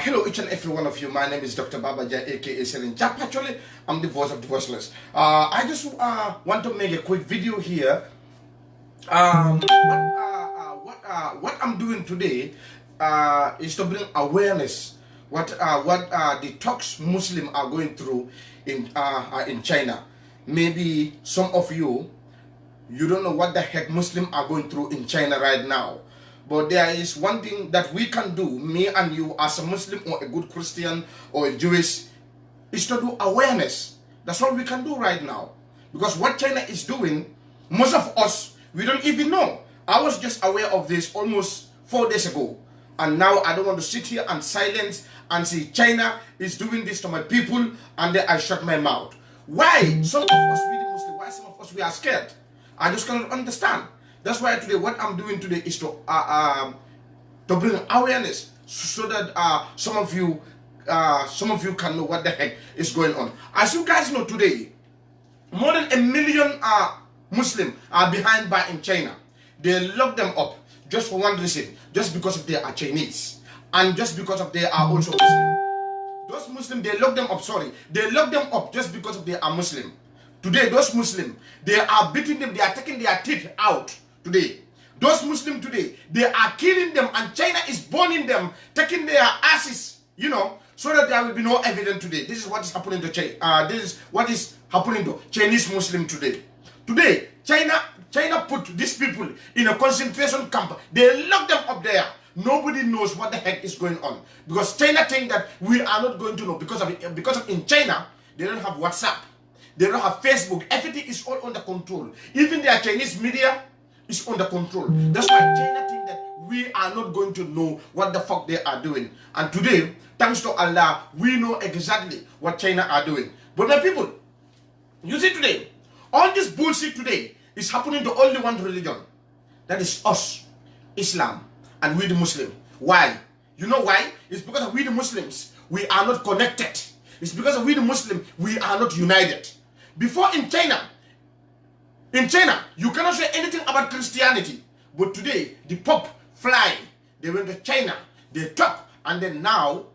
Hello each and every one of you. My name is Dr. Babaja, aka Selin Jap. Actually, I'm the voice of the voiceless. I just want to make a quick video here. What I'm doing today is to bring awareness what the Turks Muslim are going through in China. Maybe some of you don't know what the heck Muslim are going through in China right now. But there is one thing that we can do, me and you as a Muslim or a good Christian or a Jewish, is to do awareness. That's all we can do right now. Because what China is doing, most of us, we don't even know. I was just aware of this almost 4 days ago. And now I don't want to sit here and silence and say China is doing this to my people, and then I shut my mouth. Why some of us, we the Muslim, why some of us, we are scared? I just cannot understand. That's why today, what I'm doing today is to bring awareness so that some of you can know what the heck is going on. As you guys know today, more than 1 million Muslims are behind bars in China. They lock them up just for one reason, just because of they are Chinese and just because of they are also Muslim. Those Muslims, they lock them up. They lock them up just because of they are Muslim. Today, those Muslims, they are beating them. They are taking their teeth out. Today, those Muslims today, they are killing them, and China is burning them, taking their asses, you know, so that there will be no evidence today. This is what is happening to China. This is what is happening to Chinese Muslim today. Today, China China put these people in a concentration camp. They lock them up there. Nobody knows what the heck is going on, because China think that we are not going to know, because of in China they don't have WhatsApp, they don't have Facebook. Everything is all under control. Even their Chinese media is under control. That's why China think that we are not going to know what the fuck they are doing. And today, thanks to Allah, we know exactly what China are doing. But my people, you see today, all this bullshit today is happening to only one religion. That is us, Islam, and we the Muslim. Why? You know why? It's because of we the Muslims, we are not connected. It's because of we the Muslim, we are not united. Before in China, you cannot say anything about Christianity. But today, the Pope fly. They went to China, they talk, and then now,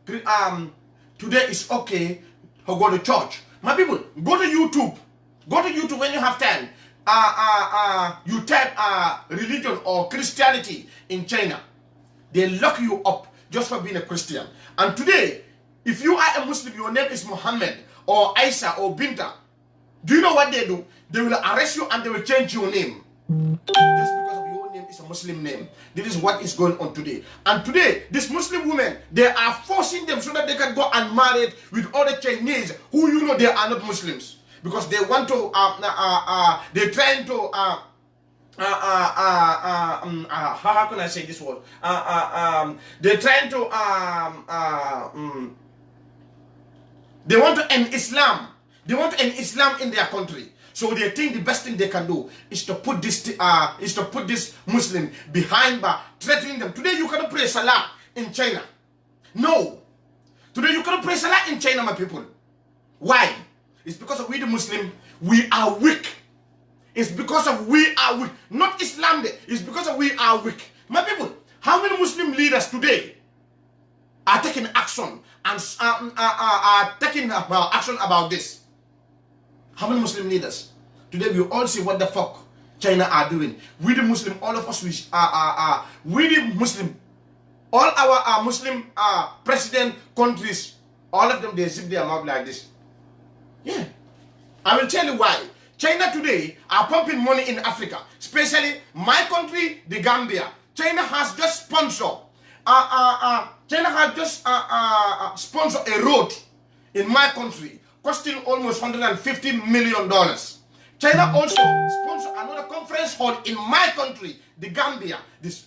today is okay to go to church. My people, go to YouTube. Go to YouTube when you have time. You type religion or Christianity in China. They lock you up just for being a Christian. And today, if you are a Muslim, your name is Muhammad or Aisha or Binta. Do you know what they do? They will arrest you and they will change your name. Just because of your name is a Muslim name. This is what is going on today. And today, these Muslim women, they are forcing them so that they can go and marry with other Chinese who you know they are not Muslims. Because they want to, they're trying to, how can I say this word? They're trying to, they want to end Islam. They want to end Islam in their country. So they think the best thing they can do is to put this, Muslim behind bar, threatening them. Today you cannot pray Salah in China. No. Today you cannot pray Salah in China, my people. Why? It's because of we the Muslim, we are weak. It's because of we are weak. Not Islam Day. It's because of we are weak. My people, how many Muslim leaders today are taking action and are taking action about this? How many Muslim leaders? Today we all see what the fuck China are doing. We the Muslim, all of us, we the Muslim, all our Muslim president countries, all of them, they zip their mouth like this. Yeah, I will tell you why. China today are pumping money in Africa, especially my country, the Gambia. China has just sponsored, sponsored a road in my country, costing almost $150 million. China also sponsored another conference hall in my country, the Gambia. This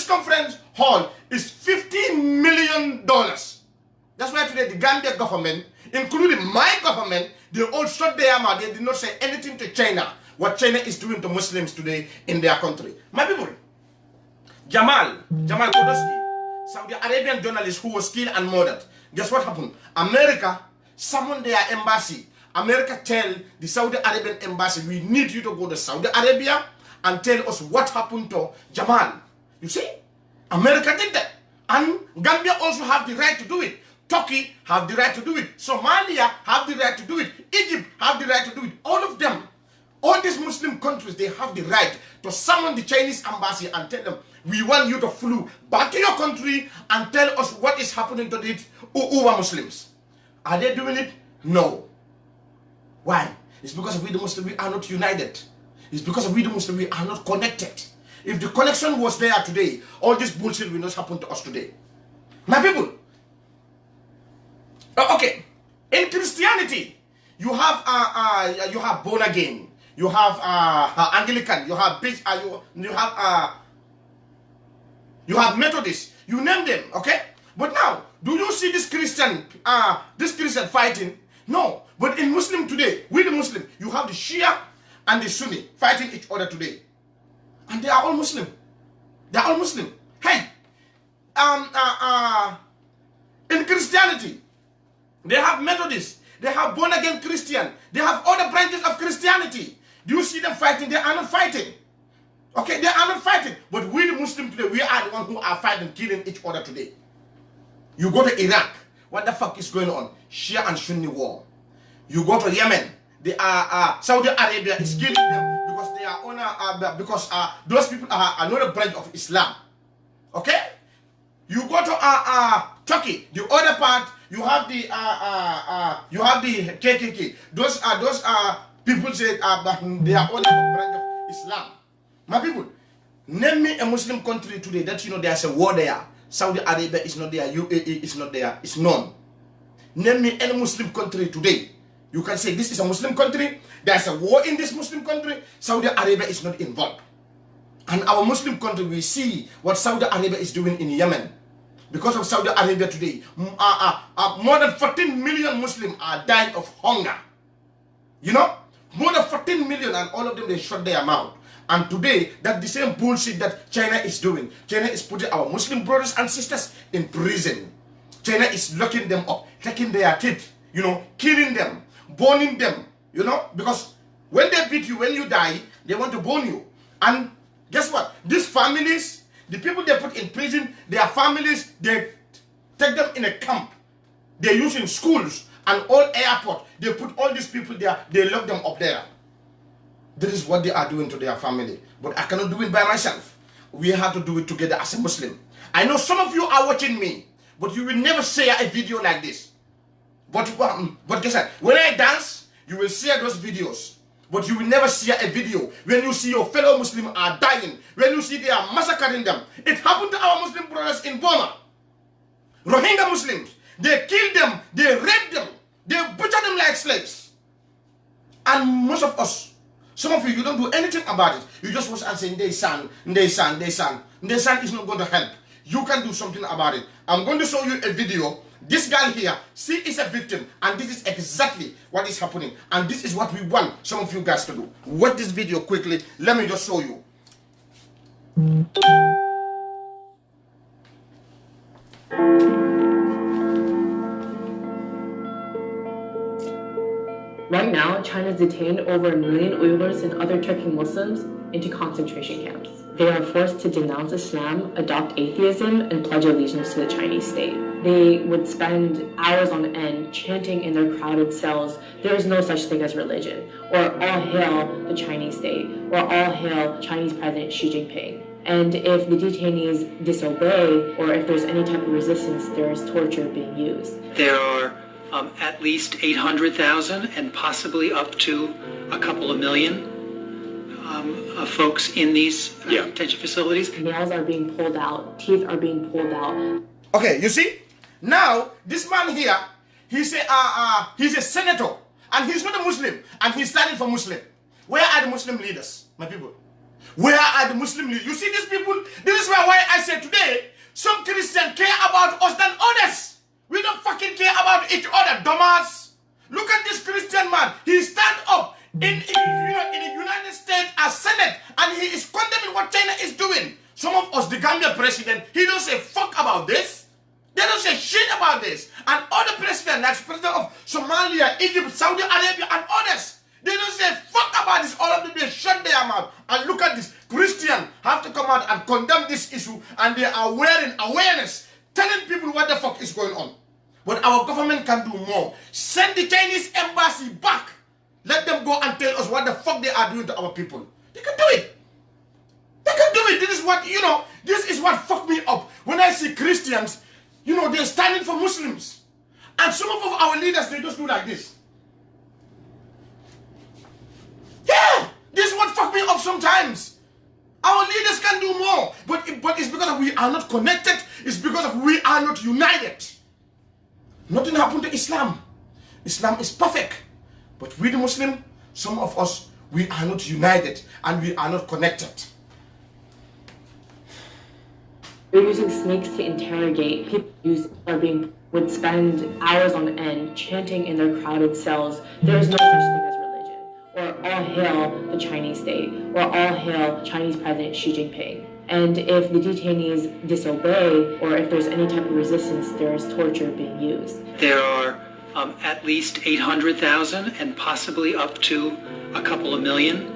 conference hall is $50 million. That's why today the Gambia government, including my government, they all shut their mouth. They did not say anything to China, what China is doing to Muslims today in their country. My people, Jamal Kodosky, Saudi Arabian journalist who was killed and murdered. Guess what happened? America summoned their embassy. America tell the Saudi Arabian embassy, we need you to go to Saudi Arabia and tell us what happened to Jamal. You see? America did that. And Gambia also have the right to do it. Turkey have the right to do it. Somalia have the right to do it. Egypt have the right to do it. All of them, all these Muslim countries, they have the right to summon the Chinese embassy and tell them, we want you to fly back to your country and tell us what is happening to the Uwa Muslims. Are they doing it? No. Why? It's because of we the Muslim, we are not united. It's because of we the Muslim, we are not connected. If the connection was there today, all this bullshit will not happen to us today. My people, okay, in Christianity, you have born again, you have Anglican, you have Methodist, you name them, okay? But now, do you see this Christian fighting? No. But in Muslim today, with the Muslim, you have the Shia and the Sunni fighting each other today. And they are all Muslim. They are all Muslim. Hey, in Christianity, they have Methodists, they have born-again Christian, they have other branches of Christianity. Do you see them fighting? They are not fighting. Okay, they are not fighting. But we the Muslim today, we are the ones who are fighting, killing each other today. You go to Iraq, what the fuck is going on? Shia and Sunni war. You go to Yemen, they are Saudi Arabia is killing them because they are on those people are another branch of Islam. Okay? You go to Turkey, the other part, you have the KKK. Those people say they are only a branch of Islam. My people, name me a Muslim country today that you know there's a war there. Saudi Arabia is not there, UAE is not there, it's none. Name me any Muslim country today. You can say this is a Muslim country, there's a war in this Muslim country, Saudi Arabia is not involved. And our Muslim country, we see what Saudi Arabia is doing in Yemen. Because of Saudi Arabia today, more than 14 million Muslims are dying of hunger. You know? More than 14 million, and all of them, they shut their mouth. And today, that's the same bullshit that China is doing. China is putting our Muslim brothers and sisters in prison. China is locking them up, taking their teeth, you know, killing them, burning them, you know, because when they beat you, when you die, they want to burn you. And guess what? These families, the people they put in prison, their families, they take them in a camp. They use in schools and all airport. They put all these people there, they lock them up there. This is what they are doing to their family. But I cannot do it by myself. We have to do it together as a Muslim. I know some of you are watching me, but you will never share a video like this. But guess what? When I dance, you will share those videos. But you will never share a video when you see your fellow Muslims are dying, when you see they are massacring them. It happened to our Muslim brothers in Burma. Rohingya Muslims, they killed them, they raped them, they butchered them like slaves. And most of us, some of you, you don't do anything about it. You just watch and say, they son is not going to help. You can do something about it. I'm going to show you a video. This girl here, she is a victim, and this is exactly what is happening. And this is what we want some of you guys to do. Watch this video quickly. Let me just show you. Right now, China's detained over 1 million Uyghurs and other Turkic Muslims into concentration camps. They are forced to denounce Islam, adopt atheism, and pledge allegiance to the Chinese state. They would spend hours on end chanting in their crowded cells, "There is no such thing as religion," or "All hail the Chinese state," or "All hail Chinese President Xi Jinping." And if the detainees disobey, or if there's any type of resistance, there is torture being used. There are at least 800,000 and possibly up to a couple of million folks in these detention facilities. Nails are being pulled out, teeth are being pulled out. Okay, you see? Now, this man here, he's a senator, and he's not a Muslim, and he's standing for Muslim. Where are the Muslim leaders, my people? Where are the Muslim leaders? You see these people? This is why I say today, some Christians care about us than others. We don't fucking care about each other, dumbass. Look at this Christian man. He stand up in the United States as Senate, and he is condemning what China is doing. Some of us, the Gambia president, he don't say fuck about this. They don't say shit about this. And other presidents, like president of Somalia, Egypt, Saudi Arabia, and others, they don't say fuck about this. All of them, they shut their mouth. And look at this. Christians have to come out and condemn this issue, and they are wearing awareness, telling people what the fuck is going on. But our government can do more. Send the Chinese embassy back. Let them go and tell us what the fuck they are doing to our people. They can do it. They can do it. This is what, this is what fucked me up. When I see Christians, they're standing for Muslims. And some of our leaders, they just do like this. Yeah, this is what fucked me up sometimes. Our leaders can do more. But it's because we are not connected. It's because we are not united. Nothing happened to Islam. Islam is perfect. But we the Muslim, some of us, we are not united and we are not connected. They're using snakes to interrogate. People would spend hours on end chanting in their crowded cells, "There is no such thing as religion," or "All hail the Chinese state," or "All hail Chinese President Xi Jinping." And if the detainees disobey, or if there's any type of resistance, there is torture being used. There are at least 800,000 and possibly up to a couple of million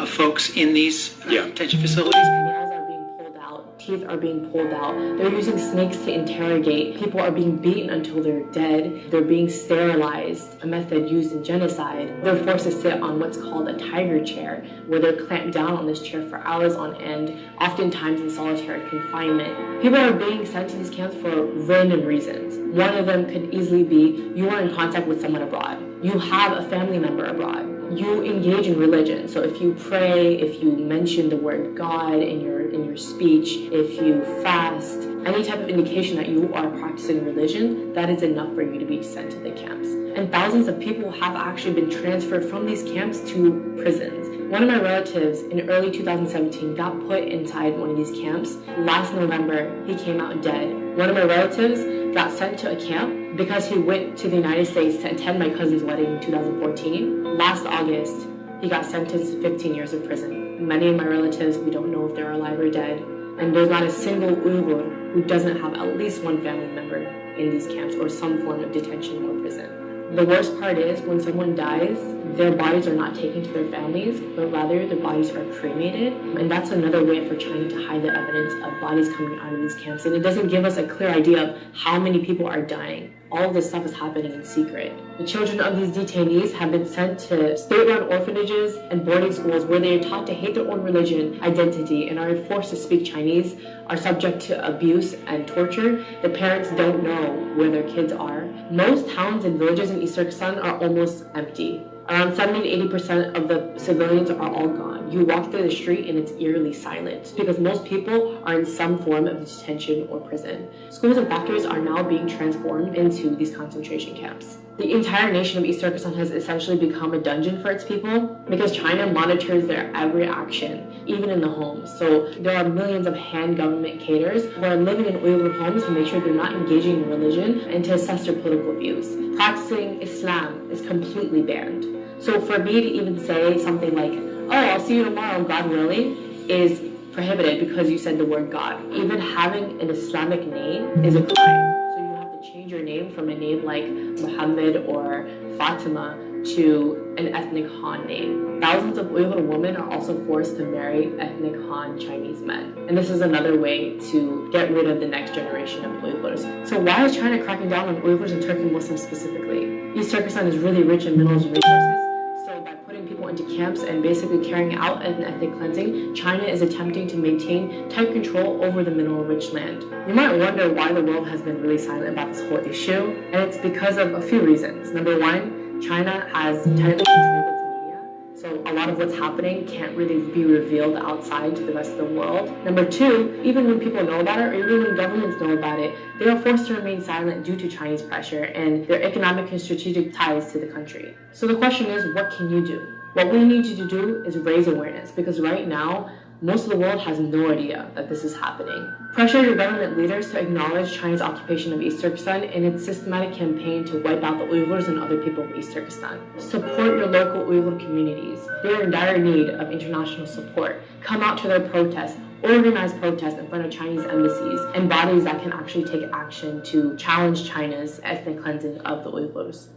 folks in these detention facilities. Nails are being pulled out, teeth are being pulled out. They're using snakes to interrogate. People are being beaten until they're dead. They're being sterilized, a method used in genocide. They're forced to sit on what's called a tiger chair, where they're clamped down on this chair for hours on end, oftentimes in solitary confinement. People are being sent to these camps for random reasons. One of them could easily be you are in contact with someone abroad. You have a family member abroad. you engage in religion. So if you pray, if you mention the word God in your speech, if you fast, any type of indication that you are practicing religion, that is enough for you to be sent to the camps. And thousands of people have actually been transferred from these camps to prisons. One of my relatives in early 2017 got put inside one of these camps. Last November, he came out dead. One of my relatives got sent to a camp because he went to the United States to attend my cousin's wedding in 2014. Last August, he got sentenced to 15 years of prison. Many of my relatives, we don't know if they're alive or dead. And there's not a single Uyghur who doesn't have at least one family member in these camps or some form of detention or prison. The worst part is when someone dies, their bodies are not taken to their families, but rather their bodies are cremated. And that's another way for China to hide the evidence of bodies coming out of these camps. And it doesn't give us a clear idea of how many people are dying. All of this stuff is happening in secret. The children of these detainees have been sent to state-run orphanages and boarding schools where they are taught to hate their own religion, identity, and are forced to speak Chinese, are subject to abuse and torture. The parents don't know where their kids are. Most towns and villages in East Turkestan are almost empty. Around 70 to 80% of the civilians are all gone. You walk through the street and it's eerily silent because most people are in some form of detention or prison. Schools and factories are now being transformed into these concentration camps. The entire nation of East Turkestan has essentially become a dungeon for its people because China monitors their every action, even in the homes. So there are millions of hand government cadres who are living in Uyghur homes to make sure they're not engaging in religion and to assess their political views. Practicing Islam is completely banned. So for me to even say something like, oh, I'll see you tomorrow, God willing, is prohibited because you said the word God. Even having an Islamic name is a crime. So you have to change your name from a name like Muhammad or Fatima to an ethnic Han name. Thousands of Uyghur women are also forced to marry ethnic Han Chinese men. And this is another way to get rid of the next generation of Uyghurs. So why is China cracking down on Uyghurs and Turkic Muslims specifically? East Turkestan is really rich in minerals and resources. So by putting people into camps and basically carrying out an ethnic cleansing, China is attempting to maintain tight control over the mineral-rich land. You might wonder why the world has been really silent about this whole issue, and it's because of a few reasons. Number one, China has tightly controlled its media, so a lot of what's happening can't really be revealed outside to the rest of the world. Number two, even when people know about it, or even when governments know about it, they are forced to remain silent due to Chinese pressure and their economic and strategic ties to the country. So the question is, what can you do? What we need you to do is raise awareness, because right now, most of the world has no idea that this is happening. Pressure your government leaders to acknowledge China's occupation of East Turkestan and its systematic campaign to wipe out the Uyghurs and other people of East Turkestan. Support your local Uyghur communities. They are in dire need of international support. Come out to their protests. Organize protests in front of Chinese embassies and bodies that can actually take action to challenge China's ethnic cleansing of the Uyghurs.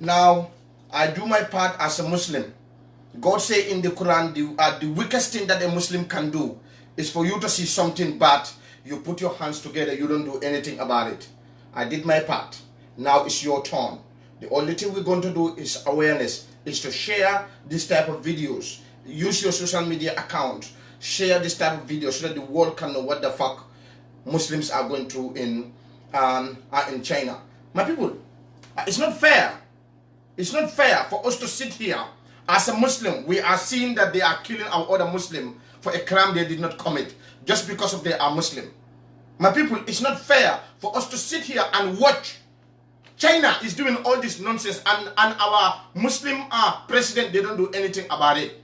Now, I do my part as a Muslim. God say in the Quran, the weakest thing that a Muslim can do is for you to see something bad, you put your hands together, you don't do anything about it. I did my part. Now it's your turn. The only thing we're going to do is awareness, is to share this type of videos. Use your social media account. Share this type of videos so that the world can know what the fuck Muslims are going through in China. My people, it's not fair. It's not fair for us to sit here as a Muslim. We are seeing that they are killing our other Muslim for a crime they did not commit just because of they are Muslim. My people, it's not fair for us to sit here and watch China is doing all this nonsense and our Muslim president, they don't do anything about it.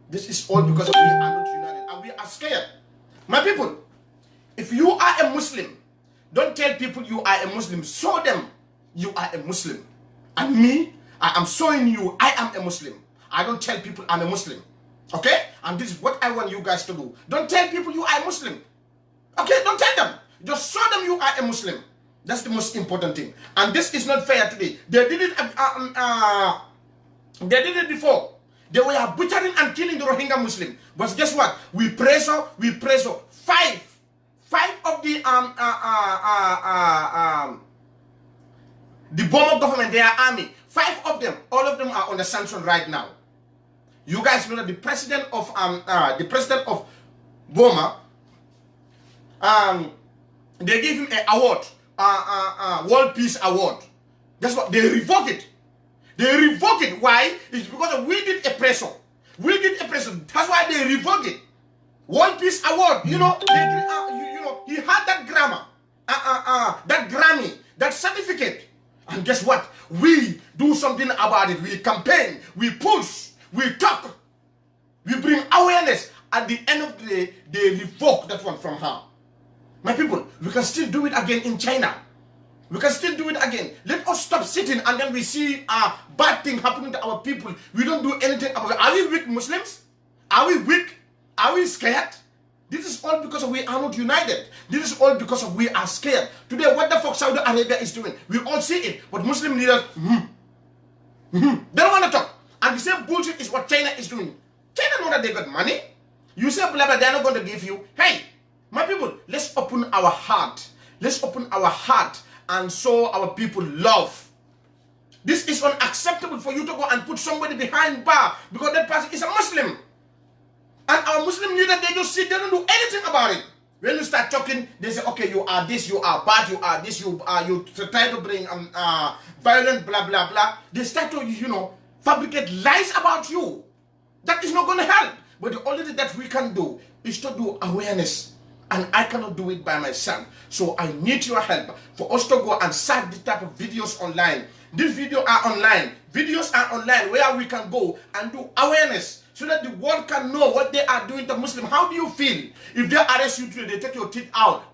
This is all because we are not united and we are scared. My people, if you are a Muslim, don't tell people you are a Muslim. Show them you are a Muslim. And me, I am showing you I am a Muslim. I don't tell people I'm a Muslim. Okay? And this is what I want you guys to do. Don't tell people you are a Muslim. Okay? Don't tell them. Just show them you are a Muslim. That's the most important thing. And this is not fair today. They did it. They did it before. They were butchering and killing the Rohingya Muslim. But guess what? We pressure. Five of the Burma government, their army, 5 of them, all of them are under sanction right now. You guys know that the president of Burma, they gave him an award World Peace Award. That's what they revoke it. They revoke it. Why? It's because we did a pressure. We did a pressure. That's why they revoke it. World Peace Award. You know, he had that grammar, that Grammy, that certificate. And guess what? We do something about it. We campaign, we push, we talk, we bring awareness. At the end of the day, they revoke that one from her. My people, we can still do it again in China. We can still do it again. Let us stop sitting and then we see a bad thing happening to our people. We don't do anything about it. Are we weak Muslims? Are we weak? Are we scared? This is all because we are not united. This is all because we are scared. Today, what the fuck Saudi Arabia is doing, we all see it. But Muslim leaders, they don't want to talk. And the same bullshit is what China is doing. China know that they got money. You say blah blah, they're not going to give you. Hey, my people, let's open our heart. Let's open our heart and show our people love. This is unacceptable for you to go and put somebody behind bar because that person is a Muslim. And our Muslim leaders, they just sit, they don't do anything about it. When you start talking, they say, okay, you are this, you are bad, you are this, you try to bring violent, blah, blah, blah. They start to, fabricate lies about you. That is not going to help. But the only thing that we can do is to do awareness. And I cannot do it by myself. So I need your help for us to go and start this type of videos online. These videos are online. Videos are online where we can go and do awareness so that the world can know what they are doing to Muslims. How do you feel if they arrest you today, they take your teeth out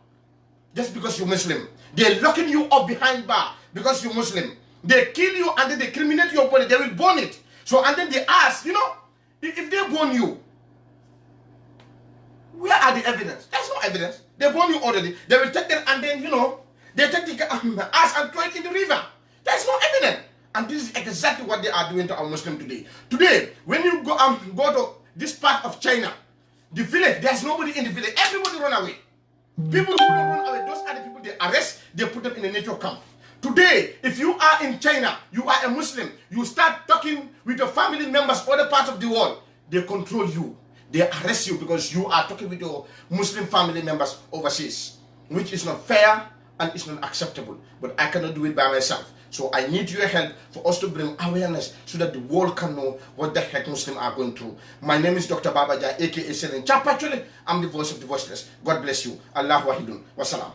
just because you're Muslim? They're locking you up behind bar because you're Muslim. They kill you and then they criminate your body. They will burn it. So and then they ask, if they burn you, where are the evidence? There's no evidence. They burn you already. They will take them and then, they take the ass and throw it in the river. There's no evidence. And this is exactly what they are doing to our Muslim today. Today, when you go to this part of China, the village, there's nobody in the village. Everybody run away. People who don't run away, those are the people they arrest, they put them in a nature camp. Today, if you are in China, you are a Muslim, you start talking with your family members, other parts of the world, they control you. They arrest you because you are talking with your Muslim family members overseas, which is not fair and it's not acceptable. But I cannot do it by myself. So I need your help for us to bring awareness so that the world can know what the heck Muslims are going through. My name is Dr. Babaja, aka Selen Chapachole. I'm the voice of the voiceless. God bless you. Allah wahidun. Wassalam.